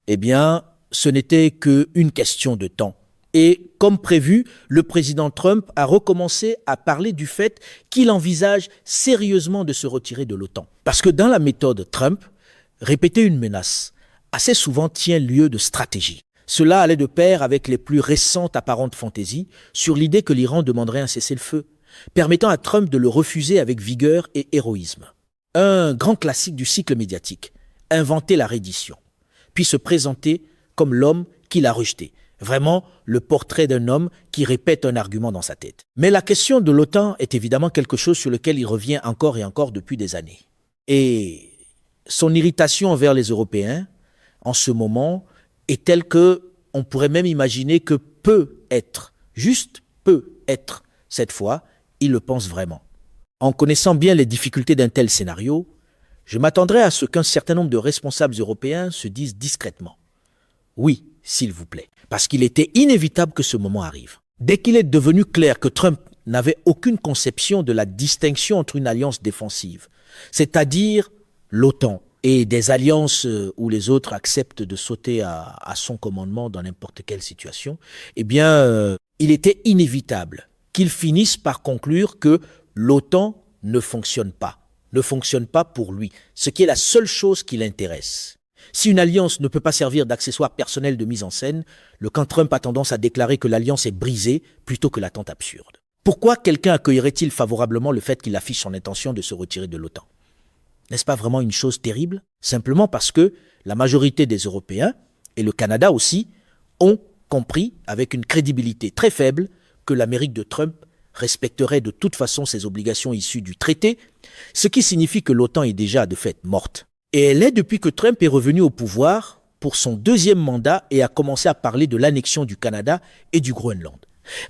Eh bien, ce n'était qu'une question de temps. Et comme prévu, le président Trump a recommencé à parler du fait qu'il envisage sérieusement de se retirer de l'OTAN. Parce que dans la méthode Trump, répéter une menace assez souvent tient lieu de stratégie. Cela allait de pair avec les plus récentes apparentes fantaisies sur l'idée que l'Iran demanderait un cessez-le-feu, permettant à Trump de le refuser avec vigueur et héroïsme. Un grand classique du cycle médiatique, inventer la reddition, puis se présenter comme l'homme qui l'a rejeté. Vraiment, le portrait d'un homme qui répète un argument dans sa tête. Mais la question de l'OTAN est évidemment quelque chose sur lequel il revient encore et encore depuis des années. Et son irritation envers les Européens, en ce moment, est telle que on pourrait même imaginer que peut-être, juste peut-être, cette fois, il le pense vraiment. En connaissant bien les difficultés d'un tel scénario, je m'attendrais à ce qu'un certain nombre de responsables européens se disent discrètement « Oui, s'il vous plaît », parce qu'il était inévitable que ce moment arrive. Dès qu'il est devenu clair que Trump n'avait aucune conception de la distinction entre une alliance défensive, c'est-à-dire l'OTAN, et des alliances où les autres acceptent de sauter à son commandement dans n'importe quelle situation, eh bien, il était inévitable qu'il finisse par conclure que l'OTAN ne fonctionne pas pour lui, ce qui est la seule chose qui l'intéresse. Si une alliance ne peut pas servir d'accessoire personnel de mise en scène, le camp Trump a tendance à déclarer que l'alliance est brisée plutôt que l'attente absurde. Pourquoi quelqu'un accueillerait-il favorablement le fait qu'il affiche son intention de se retirer de l'OTAN ? N'est-ce pas vraiment une chose terrible ? Simplement parce que la majorité des Européens, et le Canada aussi, ont compris, avec une crédibilité très faible, que l'Amérique de Trump respecterait de toute façon ses obligations issues du traité, ce qui signifie que l'OTAN est déjà de fait morte. Et elle est depuis que Trump est revenu au pouvoir pour son deuxième mandat et a commencé à parler de l'annexion du Canada et du Groenland.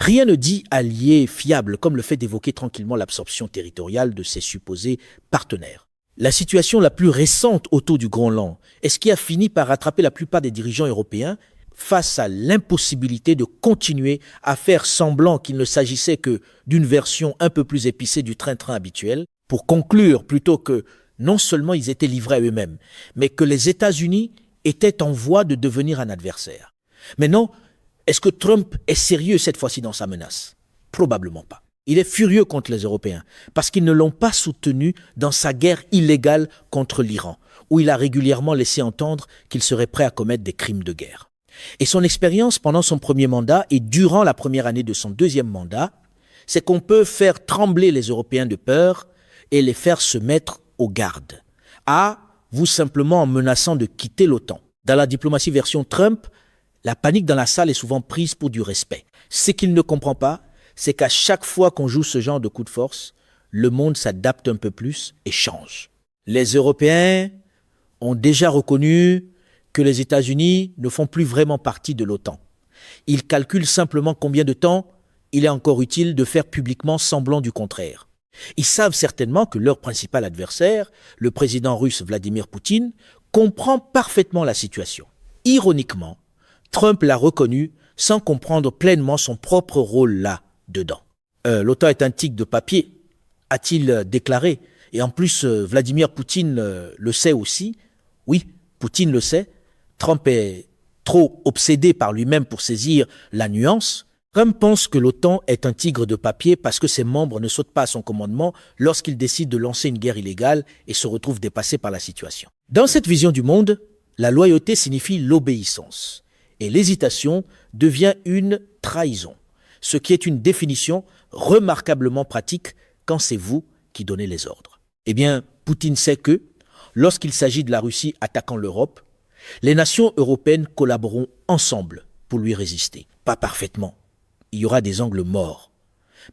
Rien ne dit allié fiable comme le fait d'évoquer tranquillement l'absorption territoriale de ses supposés partenaires. La situation la plus récente autour du Groenland est ce qui a fini par rattraper la plupart des dirigeants européens face à l'impossibilité de continuer à faire semblant qu'il ne s'agissait que d'une version un peu plus épicée du train-train habituel, pour conclure plutôt que non seulement ils étaient livrés à eux-mêmes, mais que les États-Unis étaient en voie de devenir un adversaire. Maintenant, est-ce que Trump est sérieux cette fois-ci dans sa menace ? Probablement pas. Il est furieux contre les Européens parce qu'ils ne l'ont pas soutenu dans sa guerre illégale contre l'Iran, où il a régulièrement laissé entendre qu'il serait prêt à commettre des crimes de guerre. Et son expérience pendant son premier mandat et durant la première année de son deuxième mandat, c'est qu'on peut faire trembler les Européens de peur et les faire se mettre aux gardes. Vous simplement en menaçant de quitter l'OTAN. Dans la diplomatie version Trump, la panique dans la salle est souvent prise pour du respect. Ce qu'il ne comprend pas, c'est qu'à chaque fois qu'on joue ce genre de coup de force, le monde s'adapte un peu plus et change. Les Européens ont déjà reconnu que les États-Unis ne font plus vraiment partie de l'OTAN. Ils calculent simplement combien de temps il est encore utile de faire publiquement semblant du contraire. Ils savent certainement que leur principal adversaire, le président russe Vladimir Poutine, comprend parfaitement la situation. Ironiquement, Trump l'a reconnu sans comprendre pleinement son propre rôle là-dedans. L'OTAN est un tigre de papier, a-t-il déclaré. Et en plus, Vladimir Poutine le sait aussi. Oui, Poutine le sait. Trump est trop obsédé par lui-même pour saisir la nuance. Trump pense que l'OTAN est un tigre de papier parce que ses membres ne sautent pas à son commandement lorsqu'il décide de lancer une guerre illégale et se retrouve dépassé par la situation. Dans cette vision du monde, la loyauté signifie l'obéissance. Et l'hésitation devient une trahison, ce qui est une définition remarquablement pratique quand c'est vous qui donnez les ordres. Eh bien, Poutine sait que, lorsqu'il s'agit de la Russie attaquant l'Europe, les nations européennes collaboreront ensemble pour lui résister. Pas parfaitement. Il y aura des angles morts.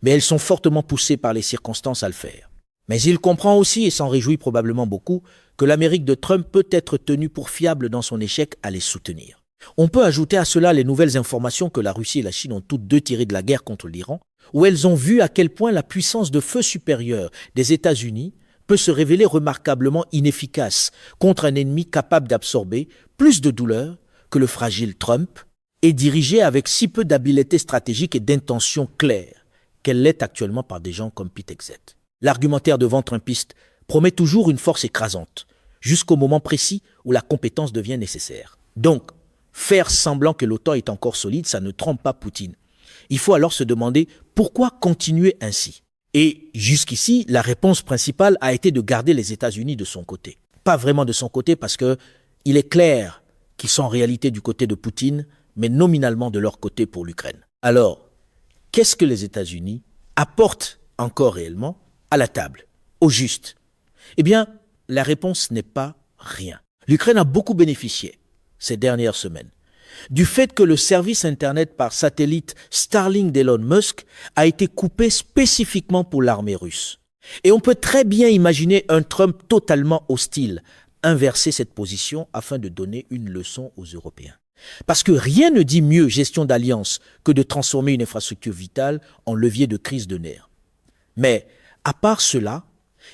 Mais elles sont fortement poussées par les circonstances à le faire. Mais il comprend aussi, et s'en réjouit probablement beaucoup, que l'Amérique de Trump peut être tenue pour fiable dans son échec à les soutenir. On peut ajouter à cela les nouvelles informations que la Russie et la Chine ont toutes deux tirées de la guerre contre l'Iran, où elles ont vu à quel point la puissance de feu supérieure des États-Unis peut se révéler remarquablement inefficace contre un ennemi capable d'absorber plus de douleur que le fragile Trump et dirigé avec si peu d'habileté stratégique et d'intention claire qu'elle l'est actuellement par des gens comme Pete Hegseth. L'argumentaire devant trumpiste promet toujours une force écrasante, jusqu'au moment précis où la compétence devient nécessaire. Donc, faire semblant que l'OTAN est encore solide, ça ne trompe pas Poutine. Il faut alors se demander pourquoi continuer ainsi. Et jusqu'ici, la réponse principale a été de garder les États-Unis de son côté. Pas vraiment de son côté parce qu'il est clair qu'ils sont en réalité du côté de Poutine, mais nominalement de leur côté pour l'Ukraine. Alors, qu'est-ce que les États-Unis apportent encore réellement à la table, au juste? Eh bien, la réponse n'est pas rien. L'Ukraine a beaucoup bénéficié ces dernières semaines du fait que le service Internet par satellite Starlink d'Elon Musk a été coupé spécifiquement pour l'armée russe. Et on peut très bien imaginer un Trump totalement hostile inverser cette position afin de donner une leçon aux Européens. Parce que rien ne dit mieux gestion d'alliance que de transformer une infrastructure vitale en levier de crise de nerfs. Mais, à part cela,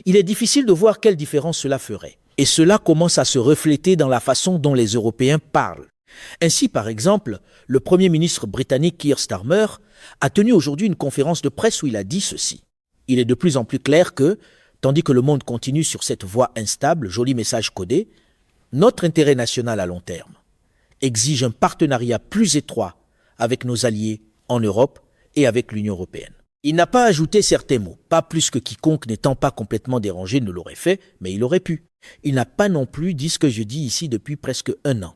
il est difficile de voir quelle différence cela ferait. Et cela commence à se refléter dans la façon dont les Européens parlent. Ainsi, par exemple, le Premier ministre britannique Keir Starmer a tenu aujourd'hui une conférence de presse où il a dit ceci. Il est de plus en plus clair que, tandis que le monde continue sur cette voie instable, joli message codé, notre intérêt national à long terme exige un partenariat plus étroit avec nos alliés en Europe et avec l'Union européenne. Il n'a pas ajouté certains mots, pas plus que quiconque n'étant pas complètement dérangé ne l'aurait fait, mais il aurait pu. Il n'a pas non plus dit ce que je dis ici depuis presque un an.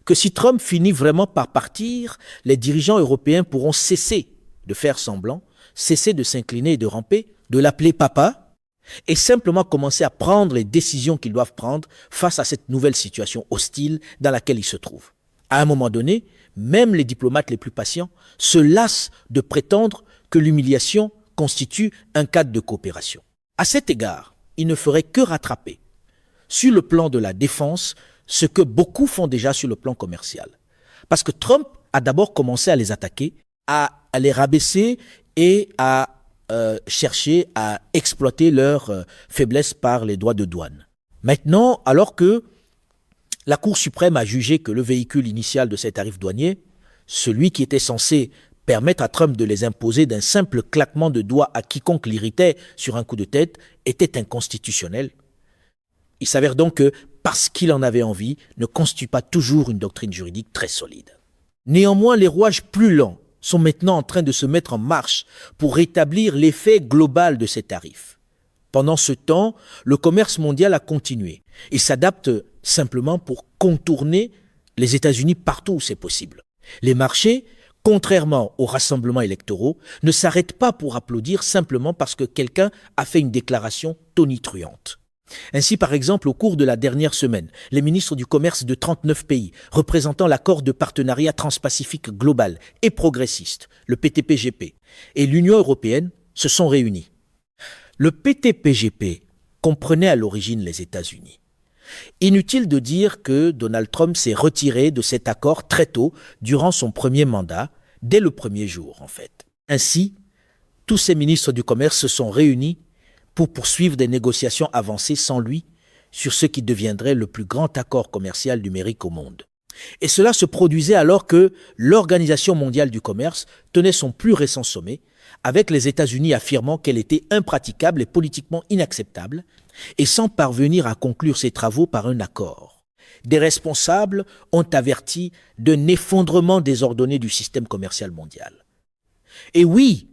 Que si Trump finit vraiment par partir, les dirigeants européens pourront cesser de faire semblant, cesser de s'incliner et de ramper, de l'appeler papa, et simplement commencer à prendre les décisions qu'ils doivent prendre face à cette nouvelle situation hostile dans laquelle ils se trouvent. À un moment donné, même les diplomates les plus patients se lassent de prétendre que l'humiliation constitue un cadre de coopération. À cet égard, il ne ferait que rattraper, sur le plan de la défense, ce que beaucoup font déjà sur le plan commercial. Parce que Trump a d'abord commencé à les attaquer, à les rabaisser et à chercher à exploiter leur faiblesse par les droits de douane. Maintenant, alors que la Cour suprême a jugé que le véhicule initial de ces tarifs douaniers, celui qui était censé permettre à Trump de les imposer d'un simple claquement de doigts à quiconque l'irritait sur un coup de tête, était inconstitutionnel, il s'avère donc que, parce qu'il en avait envie, ne constitue pas toujours une doctrine juridique très solide. Néanmoins, les rouages plus lents sont maintenant en train de se mettre en marche pour rétablir l'effet global de ces tarifs. Pendant ce temps, le commerce mondial a continué et s'adapte simplement pour contourner les États-Unis partout où c'est possible. Les marchés, contrairement aux rassemblements électoraux, ne s'arrêtent pas pour applaudir simplement parce que quelqu'un a fait une déclaration tonitruante. Ainsi, par exemple, au cours de la dernière semaine, les ministres du commerce de 39 pays représentant l'accord de partenariat transpacifique global et progressiste, le PTPGP, et l'Union européenne se sont réunis. Le PTPGP comprenait à l'origine les États-Unis. Inutile de dire que Donald Trump s'est retiré de cet accord très tôt, durant son premier mandat, dès le premier jour en fait. Ainsi, tous ces ministres du commerce se sont réunis pour poursuivre des négociations avancées sans lui sur ce qui deviendrait le plus grand accord commercial numérique au monde. Et cela se produisait alors que l'Organisation mondiale du commerce tenait son plus récent sommet, avec les États-Unis affirmant qu'elle était impraticable et politiquement inacceptable, et sans parvenir à conclure ses travaux par un accord. Des responsables ont averti d'un effondrement désordonné du système commercial mondial. Et oui,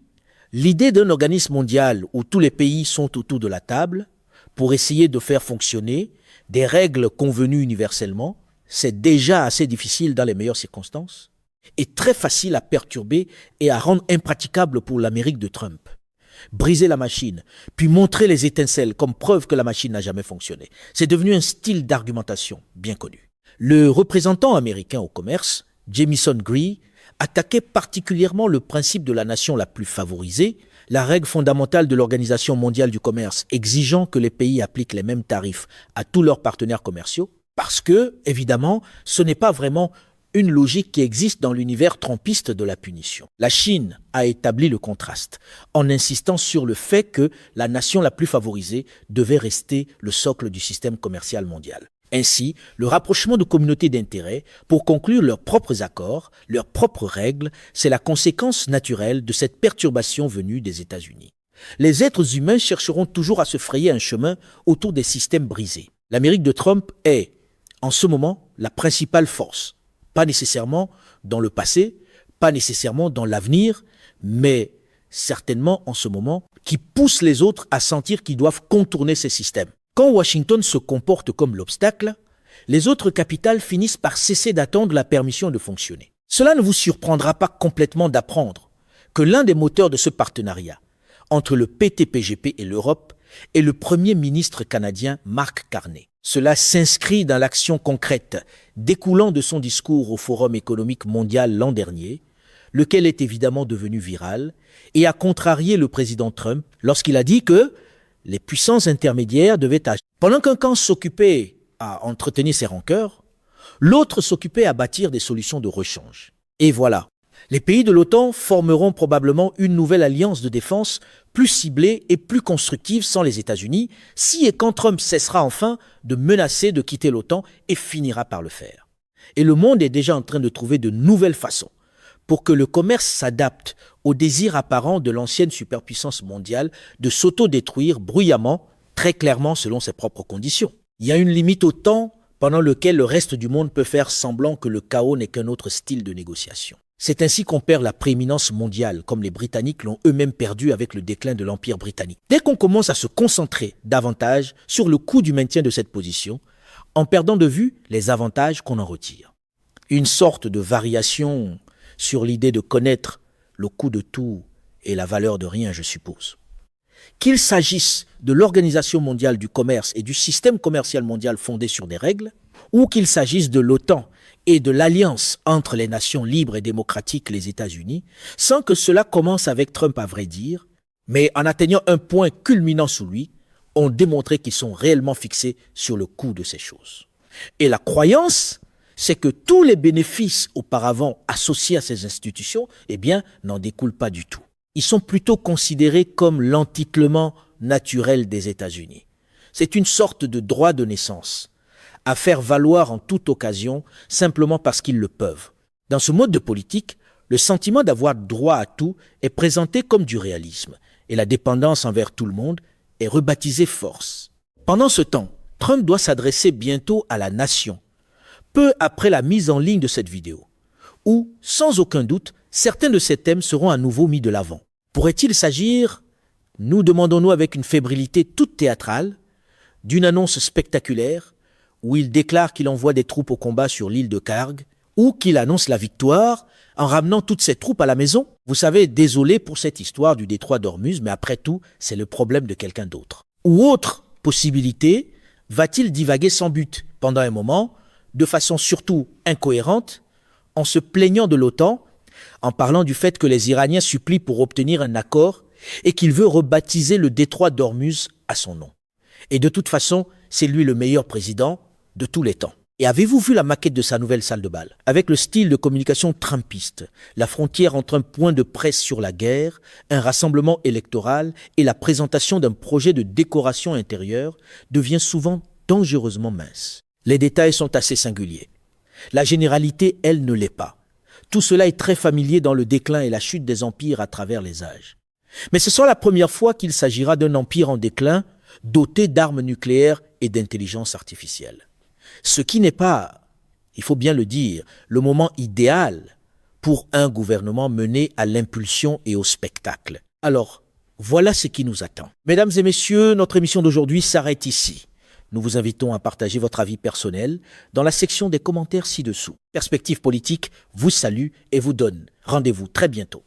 l'idée d'un organisme mondial où tous les pays sont autour de la table pour essayer de faire fonctionner des règles convenues universellement, c'est déjà assez difficile dans les meilleures circonstances et très facile à perturber et à rendre impraticable pour l'Amérique de Trump. Briser la machine, puis montrer les étincelles comme preuve que la machine n'a jamais fonctionné. C'est devenu un style d'argumentation bien connu. Le représentant américain au commerce, Jamieson Greer, attaquait particulièrement le principe de la nation la plus favorisée, la règle fondamentale de l'Organisation mondiale du commerce exigeant que les pays appliquent les mêmes tarifs à tous leurs partenaires commerciaux, parce que, évidemment, ce n'est pas vraiment une logique qui existe dans l'univers trumpiste de la punition. La Chine a établi le contraste en insistant sur le fait que la nation la plus favorisée devait rester le socle du système commercial mondial. Ainsi, le rapprochement de communautés d'intérêts pour conclure leurs propres accords, leurs propres règles, c'est la conséquence naturelle de cette perturbation venue des États-Unis. Les êtres humains chercheront toujours à se frayer un chemin autour des systèmes brisés. L'Amérique de Trump est, en ce moment, la principale force. Pas nécessairement dans le passé, pas nécessairement dans l'avenir, mais certainement en ce moment, qui pousse les autres à sentir qu'ils doivent contourner ces systèmes. Quand Washington se comporte comme l'obstacle, les autres capitales finissent par cesser d'attendre la permission de fonctionner. Cela ne vous surprendra pas complètement d'apprendre que l'un des moteurs de ce partenariat entre le PTPGP et l'Europe est le Premier ministre canadien Mark Carney. Cela s'inscrit dans l'action concrète découlant de son discours au Forum économique mondial l'an dernier, lequel est évidemment devenu viral et a contrarié le président Trump lorsqu'il a dit que les puissances intermédiaires devaient agir. Pendant qu'un camp s'occupait à entretenir ses rancœurs, l'autre s'occupait à bâtir des solutions de rechange. Et voilà, les pays de l'OTAN formeront probablement une nouvelle alliance de défense plus ciblée et plus constructive sans les États-Unis, si et quand Trump cessera enfin de menacer de quitter l'OTAN et finira par le faire. Et le monde est déjà en train de trouver de nouvelles façons pour que le commerce s'adapte au désir apparent de l'ancienne superpuissance mondiale de s'autodétruire bruyamment, très clairement selon ses propres conditions. Il y a une limite au temps pendant lequel le reste du monde peut faire semblant que le chaos n'est qu'un autre style de négociation. C'est ainsi qu'on perd la prééminence mondiale, comme les Britanniques l'ont eux-mêmes perdu avec le déclin de l'Empire britannique. Dès qu'on commence à se concentrer davantage sur le coût du maintien de cette position, en perdant de vue les avantages qu'on en retire. Une sorte de variation sur l'idée de connaître le coût de tout et la valeur de rien, je suppose. Qu'il s'agisse de l'Organisation mondiale du commerce et du système commercial mondial fondé sur des règles, ou qu'il s'agisse de l'OTAN et de l'alliance entre les nations libres et démocratiques, les États-Unis, sans que cela commence avec Trump à vrai dire, mais en atteignant un point culminant sous lui, ont démontré qu'ils sont réellement fixés sur le coût de ces choses. Et la croyance, c'est que tous les bénéfices auparavant associés à ces institutions, n'en découlent pas du tout. Ils sont plutôt considérés comme l'entitlement naturel des États-Unis. C'est une sorte de droit de naissance, à faire valoir en toute occasion, simplement parce qu'ils le peuvent. Dans ce mode de politique, le sentiment d'avoir droit à tout est présenté comme du réalisme, et la dépendance envers tout le monde est rebaptisée force. Pendant ce temps, Trump doit s'adresser bientôt à la nation, peu après la mise en ligne de cette vidéo, où, sans aucun doute, certains de ces thèmes seront à nouveau mis de l'avant. Pourrait-il s'agir, nous demandons-nous avec une fébrilité toute théâtrale, d'une annonce spectaculaire, où il déclare qu'il envoie des troupes au combat sur l'île de Karg, ou qu'il annonce la victoire en ramenant toutes ses troupes à la maison? Vous savez, désolé pour cette histoire du détroit d'Ormuz, mais après tout, c'est le problème de quelqu'un d'autre. Ou autre possibilité, va-t-il divaguer sans but pendant un moment, de façon surtout incohérente, en se plaignant de l'OTAN, en parlant du fait que les Iraniens supplient pour obtenir un accord et qu'il veut rebaptiser le détroit d'Ormuz à son nom. Et de toute façon, c'est lui le meilleur président de tous les temps. Et avez-vous vu la maquette de sa nouvelle salle de bal? Avec le style de communication trumpiste, la frontière entre un point de presse sur la guerre, un rassemblement électoral et la présentation d'un projet de décoration intérieure devient souvent dangereusement mince. Les détails sont assez singuliers. La généralité, elle, ne l'est pas. Tout cela est très familier dans le déclin et la chute des empires à travers les âges. Mais ce sera la première fois qu'il s'agira d'un empire en déclin, doté d'armes nucléaires et d'intelligence artificielle. Ce qui n'est pas, il faut bien le dire, le moment idéal pour un gouvernement mené à l'impulsion et au spectacle. Alors, voilà ce qui nous attend. Mesdames et messieurs, notre émission d'aujourd'hui s'arrête ici. Nous vous invitons à partager votre avis personnel dans la section des commentaires ci-dessous. Perspective politique vous salue et vous donne rendez-vous très bientôt.